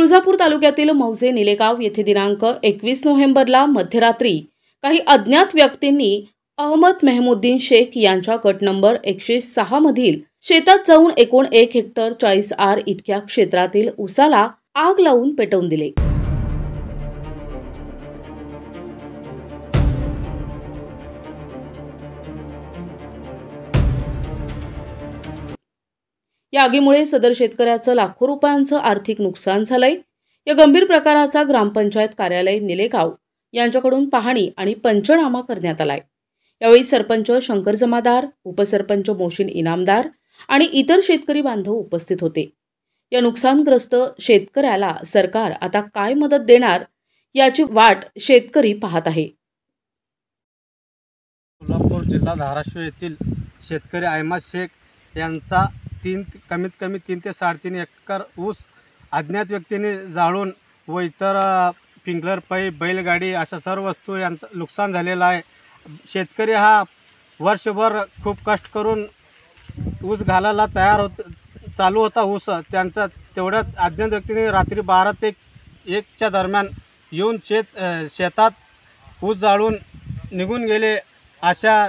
तुळजापूर तालुक्यातील मौजे निलेगाव येथे दिनांक 21 नोव्हेंबरला मध्यरात्री काही अज्ञात व्यक्तींनी अहमद मेहमुद्दीन शेख यांच्या गट नंबर 106 मधील शेतात जाऊन एकूण 1 हेक्टर 40 आर इतक्या क्षेत्रातील ऊसाला आग लावून पेटवून दिले। या आगीमुळे सदर शेतकऱ्याचं लाखो रुपयांचं आर्थिक नुकसान झालंय। या गंभीर प्रकाराचा ग्रामपंचायत कार्यालय निलेगाव यांच्याकडून पाहणी आणि पंचनामा करण्यात आलाय। यावेळी सरपंच शंकर जमादार, उपसरपंच मोशीन इनामदार आणि इतर शेतकरी बांधव उपस्थित होते। या नुकसानग्रस्त शेतकऱ्याला सरकार आता काय मदत देणार याची वाट शेतकरी पाहत आहे। सोलापूर जिल्हा धाराशिव येथील शेतकरी अहमद शेख यांचा कमीत कमी 3 ते 3.5 एकर ऊस अज्ञात व्यक्तींनी जाळून व इतर स्प्रिंकलर पाईप, बैलगाडी अशा सर्व वस्तू यांचं नुकसान झालेलं आहे। शेतकरी हा वर्षभर खूप कष्ट करून ऊस घालायला चालू होता ऊस त्यांचा, तेवढ्यात अज्ञात व्यक्तींनी रात्री 12 ते 1च्या दरम्यान येऊन शेतात ऊस जाळून निघून गेले। अशा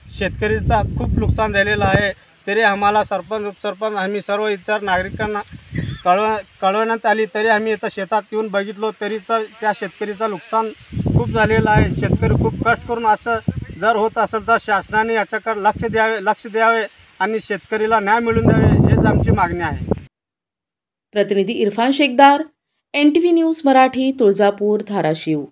शेतकरीचा खूप नुकसान झालेलं आहे। तरी आम्हाला सरपंच, उपसरपंच आम्ही सर्व इतर नागरिकांना कळवण्यात आली, तरी आम्ही इथं शेतात येऊन बघितलो तरी तर त्या शेतकरीचं नुकसान खूप झालेलं आहे। शेतकरी खूप कष्ट करून असं जर होत असेल तर शासनाने याच्याकडे लक्ष द्यावे आणि शेतकरीला न्याय मिळवून द्यावे हेच आमची मागणी आहे। प्रतिनिधी इरफान शेखदार, NTV न्यूज मराठी, तुळजापूर, धाराशिव।